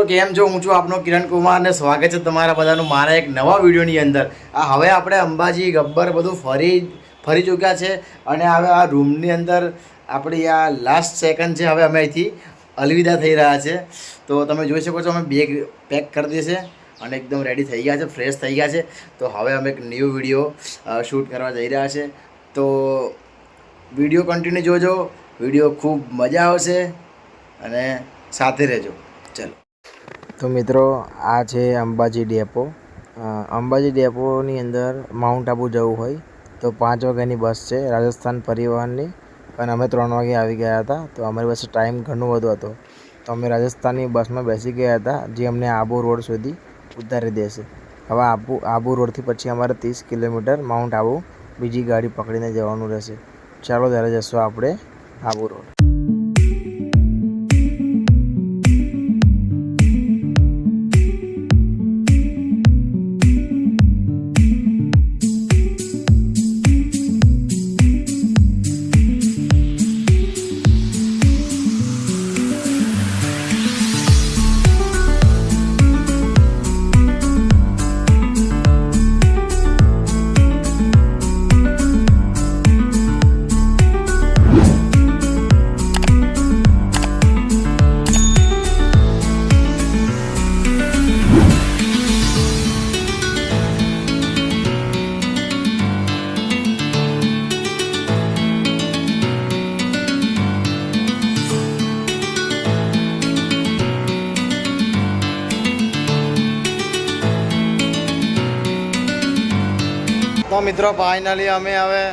કેમ છો? હું છું આપનો કિરણ કુમાર ને સ્વાગત છે તમારા બધાનું મારા એક નવા વિડીયોની અંદર. હવે આપણે અંબાજી ગબ્બર બધું ફરી ચૂક્યા છે અને હવે આ રૂમની અંદર આપણી આ લાસ્ટ સેકન્ડ છે. હવે અમે અહીંથી અલવિદા થઈ રહ્યા છે. તો તમે જોઈ શકો છો અમે બેગ પેક કરી દીધી છે અને એકદમ રેડી થઈ ગયા છે, ફ્રેશ થઈ ગયા છે. તો હવે અમે એક ન્યૂ વિડીયો શૂટ કરવા જઈ રહ્યા છે. તો વિડીયો કન્ટિન્યુ જોજો, વિડીયો ખૂબ મજા આવશે અને સાથે રહેજો. ચલો તો મિત્રો, આ છે અંબાજી ડેપો. અંબાજી ડેપોની અંદર માઉન્ટ આબુ જવું હોય તો 5 વાગ્યાની બસ છે રાજસ્થાન પરિવહનની, અને અમે 3 વાગે આવી ગયા હતા. તો અમારી પાસે ટાઈમ ઘણો બધો હતો, તો અમે રાજસ્થાનની બસમાં બેસી ગયા હતા, જે અમને આબુ રોડ સુધી ઉતારી દેશે. હવે આબુ રોડથી પછી અમારે 30 કિલોમીટર માઉન્ટ આબુ બીજી ગાડી પકડીને જવાનું રહેશે. ચાલો ત્યારે જશું આપણે આબુ રોડ. તો મિત્રો, ફાઇનલી અમે હવે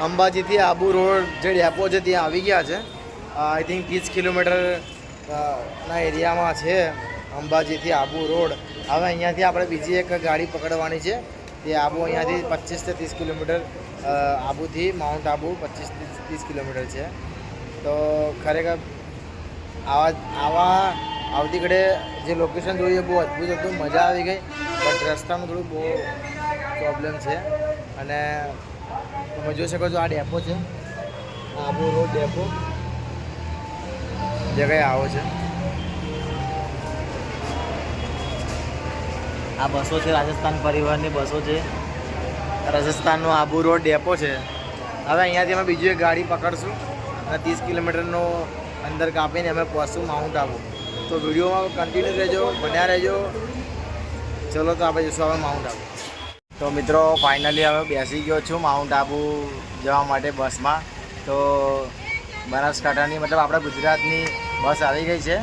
અંબાજીથી આબુ રોડ જે ડેપો છે ત્યાં આવી ગયા છે. આઈ થિંક 30 કિલોમીટર ના એરિયામાં છે અંબાજીથી આબુ રોડ. હવે અહીંયાથી આપણે બીજી એક ગાડી પકડવાની છે. તે આબુ અહીંયાથી 25 થી 30 કિલોમીટર, આબુથી માઉન્ટ આબુ 25 થી 30 કિલોમીટર છે. તો ખરેખર આવતી ઘડે જે લોકેશન જોઈએ બહુ અદ્ભુત હતું, મજા આવી ગઈ. બટ રસ્તામાં થોડું બહુ પ્રોબ્લેમ છે. અને તમે જોઈ શકો છો આ ડેપો છે, આબુ રોડ ડેપો જે કંઈ આવો છે. આ બસો છે, રાજસ્થાન પરિવહનની બસો છે. રાજસ્થાનનો આબુ રોડ ડેપો છે. હવે અહીંયાથી અમે બીજી એક ગાડી પકડશું અને 30 કિલોમીટરનો અંદર કાપીને અમે પહોંચશું માઉન્ટ આબુ. તો વિડીયોમાં કન્ટિન્યુ રહેજો, બન્યા રહેજો. ચલો તો આપણે જઈશું હવે માઉન્ટ આબુ. તો મિત્રો, ફાઇનલી હવે બેસી ગયો છું માઉન્ટ આબુ જવા માટે બસમાં. તો બનાસકાંઠાની, મતલબ આપણા ગુજરાતની બસ આવી ગઈ છે,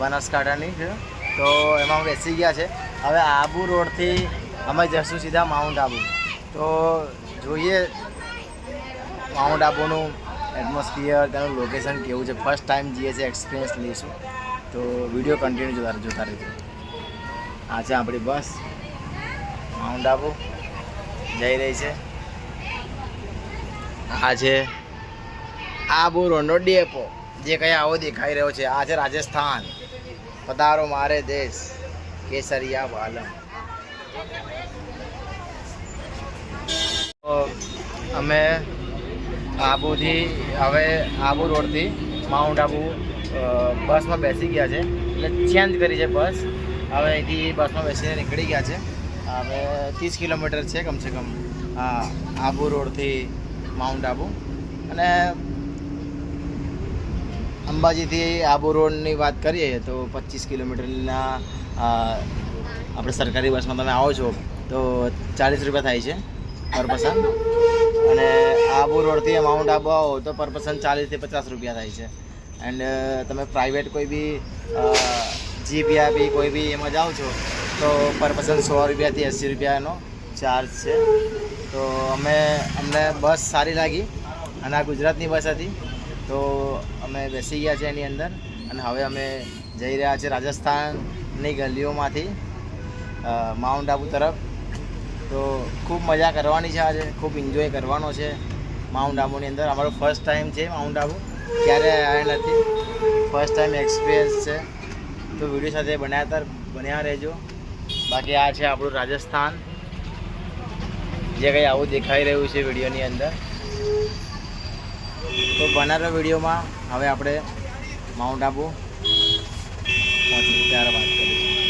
બનાસકાંઠાની છે. તો એમાં બેસી ગયા છે. હવે આબુ રોડથી અમે જઈશું સીધા માઉન્ટ આબુ. તો જોઈએ માઉન્ટ આબુનું એટમોસ્ફિયર, તેનું લોકેશન કેવું છે. ફર્સ્ટ ટાઈમ જઈએ છીએ, એક્સપિરિયન્સ લઈશું. તો વિડીયો કન્ટિન્યુ જોતા રહેજો. આ છે આપણી બસ, માઉન્ટ આબુ જઈ રહી છે. આ છે આબુ રોડનો ડેપો, જે કંઈ આવો દેખાઈ રહ્યો છે. આ છે રાજસ્થાન. પધારો મારે દેશ, કેસરિયા વાલમ. અમે આબુથી, હવે આબુ રોડથી માઉન્ટ આબુ બસમાં બેસી ગયા છે. એટલે ચેન્જ કરી છે બસ. હવે અહીંથી બસમાં બેસીને નીકળી ગયા છે. હવે 30 કિલોમીટર છે કમસે કમ આબુ રોડથી માઉન્ટ આબુ. અને અંબાજીથી આબુ રોડની વાત કરીએ તો 25 કિલોમીટરના આપણે સરકારી બસમાં તમે આવો છો તો 40 રૂપિયા થાય છે પર પર્સન. અને આબુ રોડથી માઉન્ટ આબુ આવો તો પર પર્સન 40 થી 50 રૂપિયા થાય છે. એન્ડ તમે પ્રાઇવેટ કોઈ બી જીપીઆઈ કોઈ બી એમાં જાઓ છો તો પર પર્સન 100 રૂપિયાથી 80 રૂપિયાનો ચાર્જ છે. તો અમને બસ સારી લાગી અને આ ગુજરાતની બસ હતી, તો અમે બેસી ગયા છે એની અંદર. અને હવે અમે જઈ રહ્યા છીએ રાજસ્થાનની ગલીઓમાંથી માઉન્ટ આબુ તરફ. તો ખૂબ મજા કરવાની છે આજે, ખૂબ એન્જોય કરવાનો છે માઉન્ટ આબુની અંદર. અમારો ફર્સ્ટ ટાઈમ છે માઉન્ટ આબુ, ક્યારે આવ્યા નથી, ફર્સ્ટ ટાઈમ એક્સપિરિયન્સ છે. તો વિડીયો સાથે બન્યા રહેજો. બાકી આ છે આપણું રાજસ્થાન, જે કંઈ આવું દેખાઈ રહ્યું છે વિડીયોની અંદર. તો બનારો વિડીયોમાં હવે આપણે માઉન્ટ આબુ પહોંચીશું ત્યારે વાત કરીશું.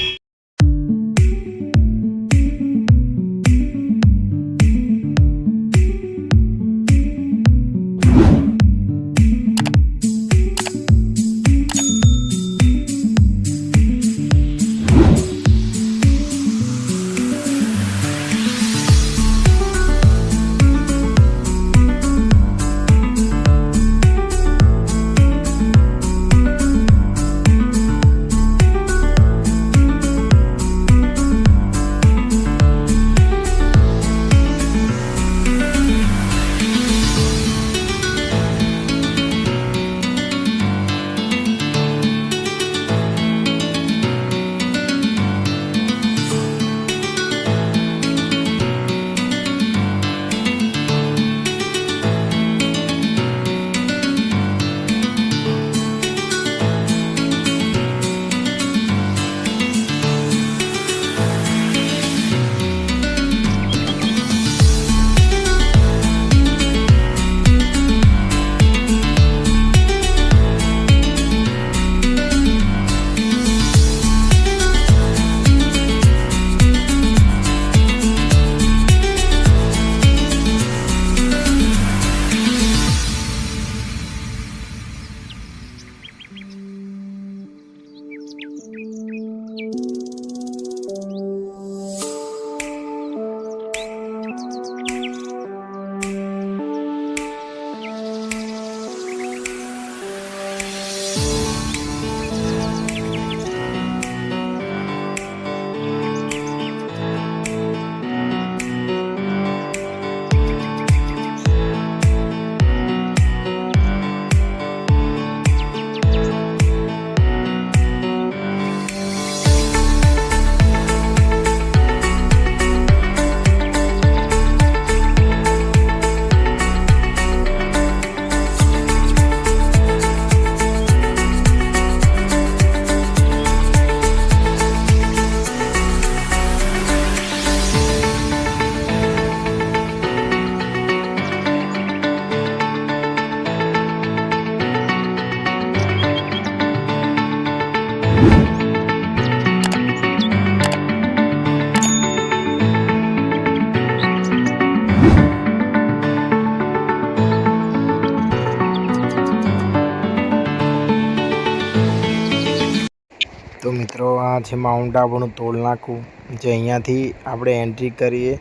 મિત્રો આ છે માઉન્ટ આબુનું ટોલ નાકું, જે અહીંયાથી આપણે એન્ટ્રી કરીએ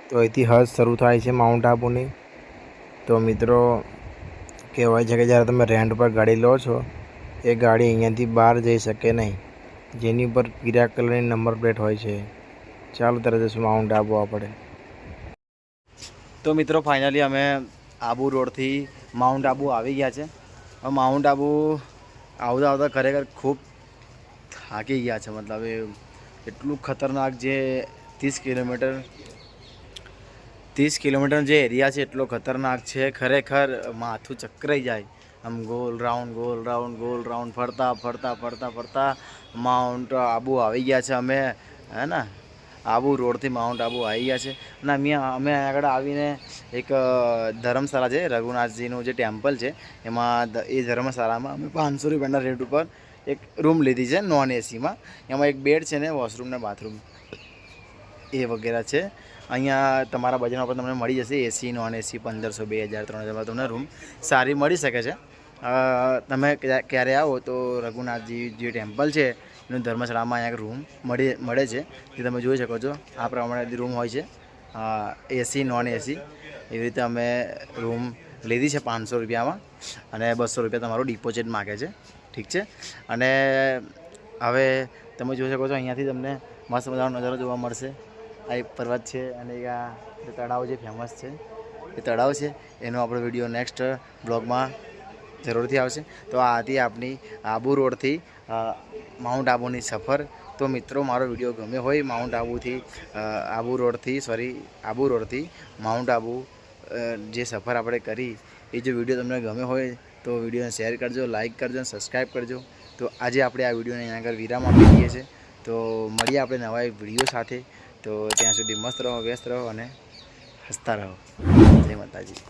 તો અહીંથી હદ શરૂ થાય છે માઉન્ટ આબુની. તો મિત્રો કહેવાય છે કે જ્યારે તમે રેન્ટ પર ગાડી લો છો એ ગાડી અહીંયાથી બહાર જઈ શકે નહીં, જેની ઉપર પીળા કલરની નંબર પ્લેટ હોય છે. ચાલો તરત જશું માઉન્ટ આબુ આપણે. તો મિત્રો ફાઇનલી અમે આબુ રોડથી માઉન્ટ આબુ આવી ગયા છે. હવે માઉન્ટ આબુ આવતા આવતા ખરેખર ખૂબ થાકી ગયા છે. મતલબ એ એટલું ખતરનાક, જે 30 કિલોમીટર જે એરિયા છે એટલો ખતરનાક છે, ખરેખર માથું ચક્કરાઈ જાય. આમ ગોલ રાઉન્ડ ફરતા ફરતા ફરતા ફરતા માઉન્ટ આબુ આવી ગયા છે અમે, હે ને. આબુ રોડથી માઉન્ટ આબુ આવી ગયા છે. અને અમે આગળ આવીને એક ધર્મશાળા છે, રઘુનાથજીનું જે ટેમ્પલ છે, એમાં એ ધર્મશાળામાં અમે 500 રૂપિયાના રેટ ઉપર એક રૂમ લીધી છે નોન એસીમાં. એમાં એક બેડ છે ને વોશરૂમ ને બાથરૂમ એ વગેરે છે. અહીંયા તમારા બજેટમાં પણ તમને મળી જશે. એસી નોન એસી 1500, 2000, 3000 તમને રૂમ સારી મળી શકે છે. તમે ક્યારે આવો તો રઘુનાથજી જે ટેમ્પલ છે એનું ધર્મશાળામાં અહીંયા રૂમ મળે છે, જે તમે જોઈ શકો છો. આ પ્રમાણે રૂમ હોય છે, એસી નોન એસી. એવી રીતે અમે રૂમ લીધી છે 500 રૂપિયામાં, અને 200 રૂપિયા તમારું ડિપોઝિટ માગે છે. ઠીક છે. અને હવે તમે જોઈ શકો છો અહીંયાથી તમને મસ્ત મજાનો નજારો જોવા મળશે. આ એક પર્વત છે અને આ તળાવ જે ફેમસ છે એ તળાવ છે, એનો આપણો વિડીયો નેક્સ્ટ બ્લોગમાં જરૂરથી આવશે. તો આ હતી આપણી આબુ રોડથી માઉન્ટ આબુની સફર. તો મિત્રો મારો વિડીયો ગમ્યો હોય આબુ રોડથી માઉન્ટ આબુ જે સફર આપણે કરી, એ જો વિડીયો તમને ગમ્યો હોય તો વિડીયોને શેર કરજો, લાઇક કરજો અને સબસ્ક્રાઈબ કરજો. તો આજે આપણે આ વિડીયોને અહીંયા આગળ વિરામ આપી દઈએ છીએ. તો મળીએ આપણે નવા એક વિડીયો સાથે. તો ત્યાં સુધી મસ્ત રહો, વ્યસ્ત રહો અને હસતા રહો. જય માતાજી.